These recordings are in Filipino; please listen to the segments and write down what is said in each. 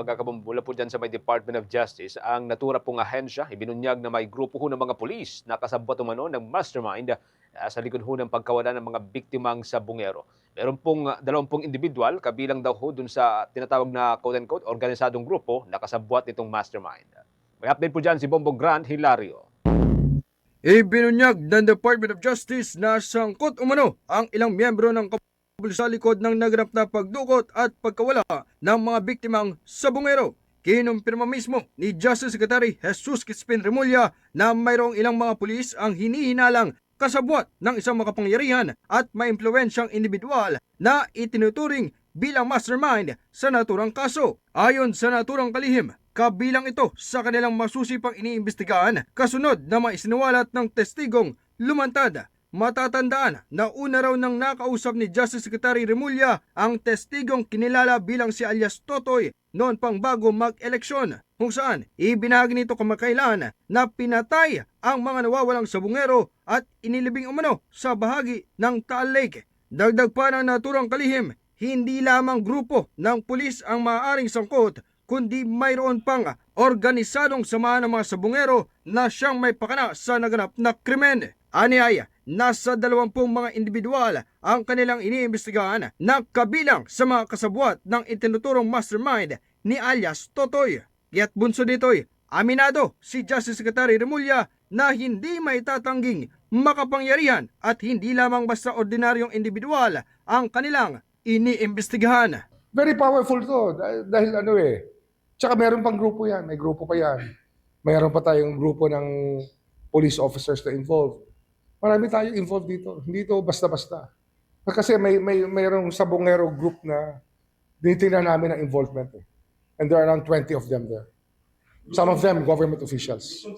Pagkakabumbula po dyan sa may Department of Justice, ang natura pong ahensya, ibinunyag na may grupo ho ng mga pulis na kasabwat umano ng mastermind sa likod ho ng pagkawala ng mga biktimang sabungero. Meron pong 20 individual, kabilang daw ho dun sa tinatawag na quote-unquote organisadong grupo na kasabwat nitong mastermind. May update po dyan si Bombong Grant Hilario. Ibinunyag ng Department of Justice na sangkot umano ang ilang miyembro ng sa likod ng naganap na pagdukot at pagkawala ng mga biktimang sabungero. Kinumpirma mismo ni Justice Secretary Jesus Crispin Remulla na mayroong ilang mga pulis ang hinihinalang kasabwat ng isang makapangyarihan at maimpluwensyang individual na itinuturing bilang mastermind sa naturang kaso. Ayon sa naturang kalihim, kabilang ito sa kanilang masusipang iniimbestigahan kasunod na maisiniwalat ng testigong lumantad. Matatandaan na una raw nang nakausap ni Justice Secretary Remulla ang testigong kinilala bilang si alias Totoy noon pang bago mag-eleksyon, kung saan ibinahagi nito kamakailan na pinatay ang mga nawawalang sabungero at inilibing umano sa bahagi ng Taal Lake. Dagdag pa ng naturang kalihim, hindi lamang grupo ng pulis ang maaaring sangkot, kundi mayroon pang organisadong samahan ng mga sabungero na siyang may pakana sa naganap na krimen. Aniaya, nasa 20 mga individual ang kanilang iniimbestigahan na kabilang sa mga kasabwat ng itinuturong mastermind ni alias Totoy. Kaya't bunso nito'y aminado si Justice Secretary Remulla na hindi maitatanging makapangyarihan at hindi lamang basta ordinaryong individual ang kanilang iniimbestigahan. Very powerful to dahil tsaka meron pang grupo yan, may grupo pa yan. Mayroon pa tayong grupo ng police officers na involved. Marami tayong involved dito. Hindi ito basta-basta. Kasi mayroong sabongero group na dinitingnan namin ang involvement. And there are around 20 of them there. Some of them government officials.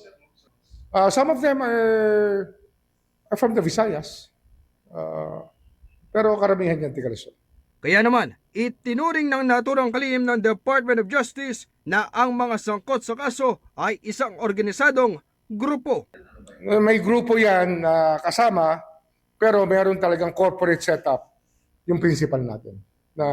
Some of them are from the Visayas. Pero karamihan yan tiga Luzon. Kaya naman, itinuring ng naturang kalihim ng Department of Justice na ang mga sangkot sa kaso ay isang organisadong grupo. May grupo yan na kasama, pero meron talagang corporate setup yung principal natin na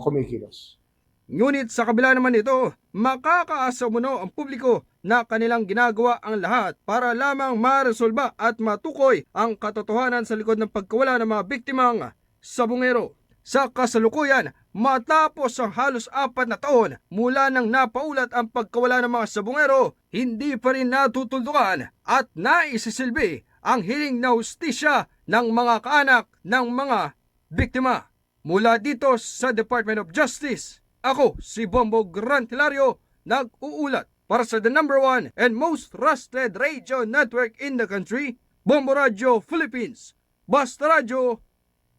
kumikilos. Ngunit sa kabila naman ito, makakaasa muna ang publiko na kanilang ginagawa ang lahat para lamang maresolba at matukoy ang katotohanan sa likod ng pagkawala ng mga biktimang sabungero. Sa kasalukuyan, matapos ang halos 4 na taon mula nang napaulat ang pagkawala ng mga sabungero, hindi pa rin natutuldukan at naisisilbi ang hiling na hustisya ng mga kaanak ng mga biktima. Mula dito sa Department of Justice, ako si Bombong Grant Hilario, nag-uulat para sa the #1 and most trusted radio network in the country, Bombo Radio Philippines. Basta Radio,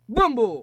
Bombo!